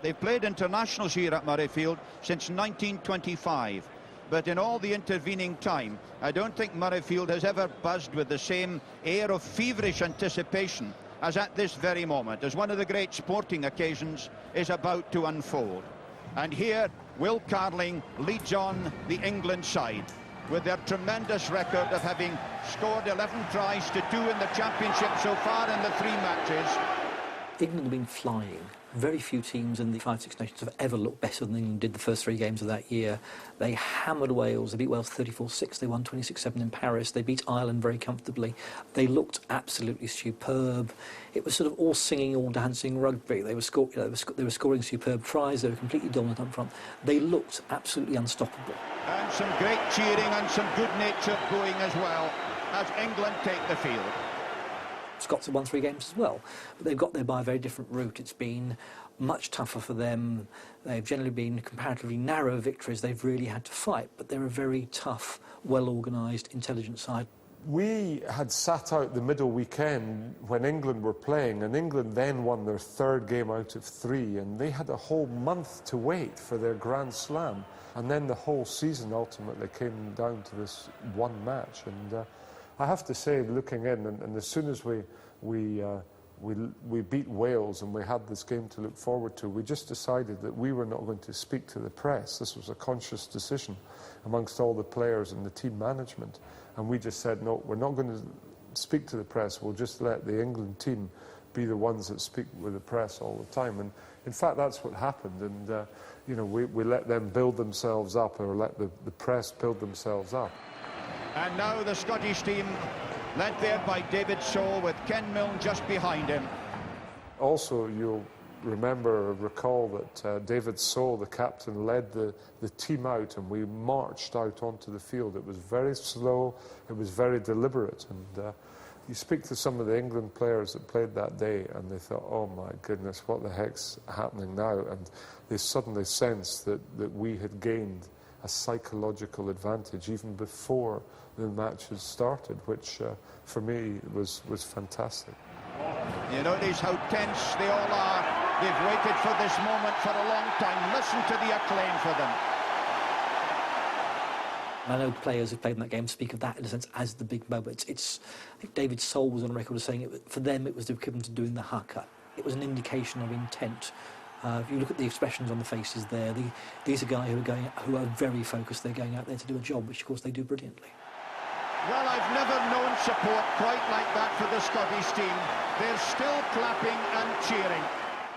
They've played internationals here at Murrayfield since 1925. But in all the intervening time, I don't think Murrayfield has ever buzzed with the same air of feverish anticipation as at this very moment, as one of the great sporting occasions is about to unfold. And here, Will Carling leads on the England side with their tremendous record of having scored 11 tries to 2 in the championship so far in the 3 matches. England have been flying. Very few teams in the 5 Six Nations have ever looked better than England did the first 3 games of that year. They hammered Wales. They beat Wales 34-6. They won 26-7 in Paris. They beat Ireland very comfortably. They looked absolutely superb. It was sort of all singing, all dancing rugby. They were scoring superb tries. They were completely dominant up front. They looked absolutely unstoppable. And some great cheering and some good nature going as well as England take the field. Scots have won 3 games as well, but they've got there by a very different route. It's been much tougher for them. They've generally been comparatively narrow victories. They've really had to fight, but they're a very tough, well-organised, intelligent side. We had sat out the middle weekend when England were playing, and England then won their 3rd game out of 3, and they had a whole month to wait for their Grand Slam. And then the whole season ultimately came down to this one match. And I have to say, looking in, and as soon as we beat Wales and we had this game to look forward to, we just decided that we were not going to speak to the press. This was a conscious decision amongst all the players and the team management. And we just said, no, we're not going to speak to the press. We'll just let the England team be the ones that speak with the press all the time. And in fact, that's what happened. And, you know, we let them build themselves up, or let the press build themselves up. And now the Scottish team, led there by David Sow, with Ken Milne just behind him. Also, you'll remember or recall that David Sow, the captain, led the team out, and we marched out onto the field. It was very slow, it was very deliberate, and you speak to some of the England players that played that day, and they thought, oh my goodness, what the heck's happening now? And they suddenly sensed that we had gained a psychological advantage even before the match had started, which for me was fantastic. You notice how tense they all are. They've waited for this moment for a long time. Listen to the acclaim for them. I know players who've played in that game speak of that, in a sense, as the big moment. I think David Soul was on record as saying for them it was the equivalent of doing the haka. It was an indication of intent. If you look at the expressions on the faces there, these are guys who are very focused. They're going out there to do a job, which of course they do brilliantly. Well, I've never known support quite like that for the Scottish team. They're still clapping and cheering.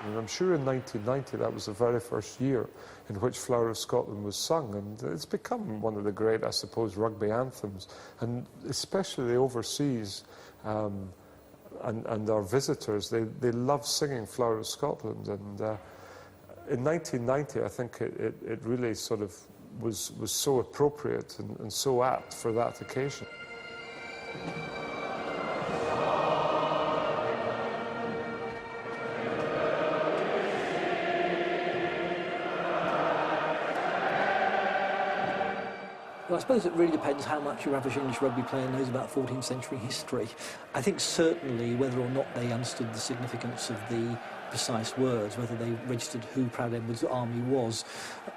And I'm sure in 1990 that was the very first year in which Flower of Scotland was sung, and it's become one of the great, I suppose, rugby anthems, and especially the overseas and our visitors, they love singing Flower of Scotland. And in 1990, I think it really sort of was so appropriate and so apt for that occasion. Well, I suppose it really depends how much your average English rugby player knows about 14th century history. I think certainly whether or not they understood the significance of the precise words, whether they registered who Proud Edward's army was,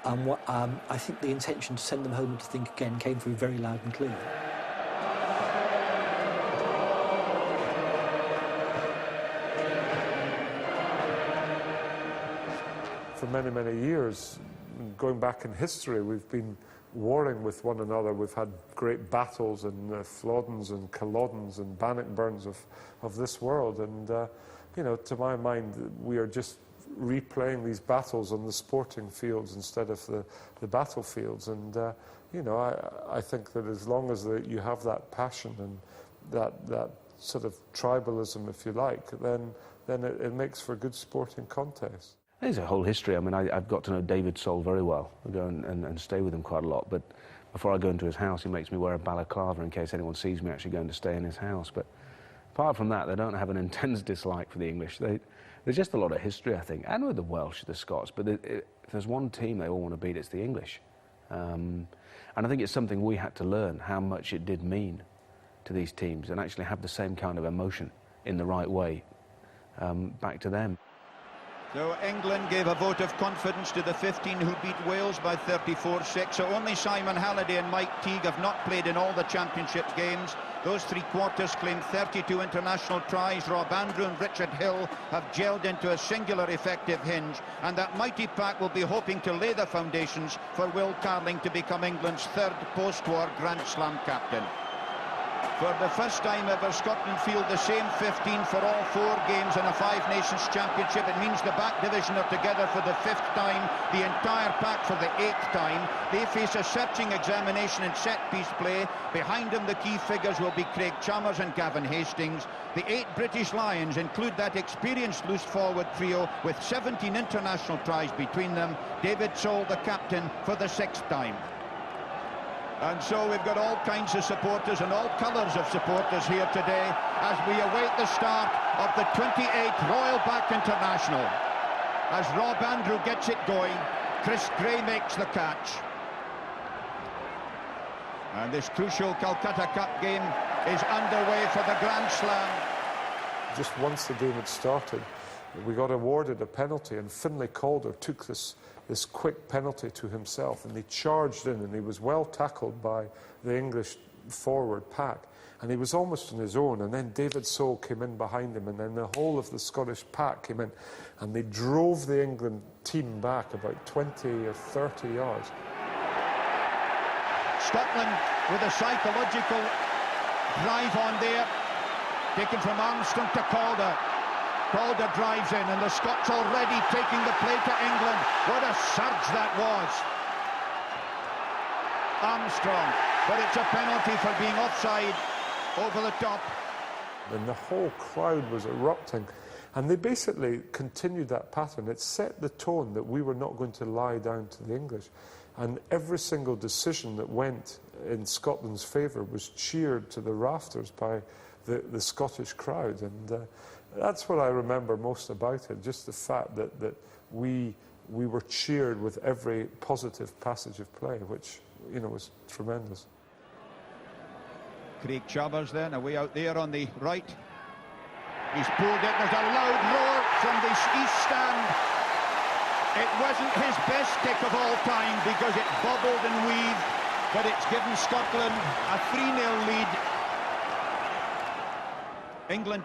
I think the intention to send them home and to think again came through very loud and clear. For many, many years, going back in history, we've been warring with one another. We've had great battles and Flodens and Culloddens and Bannockburns of this world, and you know, to my mind, we are just replaying these battles on the sporting fields instead of the battlefields. And you know, I think that as long as you have that passion and that sort of tribalism, if you like, then it makes for a good sporting contest. There's a whole history. I mean, I've got to know David Soul very well. I go and stay with him quite a lot, but before I go into his house, he makes me wear a balaclava in case anyone sees me actually going to stay in his house. But apart from that, they don't have an intense dislike for the English. There's just a lot of history, I think, and with the Welsh, the Scots, but if there's one team they all want to beat, it's the English. And I think it's something we had to learn, how much it did mean to these teams, and actually have the same kind of emotion in the right way back to them. So England gave a vote of confidence to the 15 who beat Wales by 34-6. So only Simon Halliday and Mike Teague have not played in all the championship games. Those three quarters claimed 32 international tries. Rob Andrew and Richard Hill have gelled into a singular effective hinge. And that mighty pack will be hoping to lay the foundations for Will Carling to become England's third post-war Grand Slam captain. For the first time ever, Scotland field the same 15 for all 4 games in a Five Nations Championship. It means the back division are together for the 5th time, the entire pack for the 8th time. They face a searching examination in set-piece play. Behind them, the key figures will be Craig Chalmers and Gavin Hastings. The 8 British Lions include that experienced loose forward trio with 17 international tries between them. David Soul, the captain, for the 6th time. And so we've got all kinds of supporters and all colours of supporters here today as we await the start of the 28th Royal Back International. As Rob Andrew gets it going, Chris Gray makes the catch. And this crucial Calcutta Cup game is underway for the Grand Slam. Just once the game had started, we got awarded a penalty, and Finlay Calder took this quick penalty to himself, and he charged in, and he was well tackled by the English forward pack, and he was almost on his own, and then David Soul came in behind him, and then the whole of the Scottish pack came in, and they drove the England team back about 20 or 30 yards. Scotland with a psychological drive on there, taken from Armstrong to Calder. Calder drives in, and the Scots already taking the play to England. What a surge that was. Armstrong, but it's a penalty for being offside over the top. And the whole crowd was erupting, and they basically continued that pattern. It set the tone that we were not going to lie down to the English, and every single decision that went in Scotland's favour was cheered to the rafters by the Scottish crowd, and that's what I remember most about it, just the fact that we were cheered with every positive passage of play, which, you know, was tremendous. Craig Chalmers then, away out there on the right. He's pulled it, there's a loud roar from the east stand. It wasn't his best kick of all time because it bobbled and weaved, but it's given Scotland a 3-0 lead. England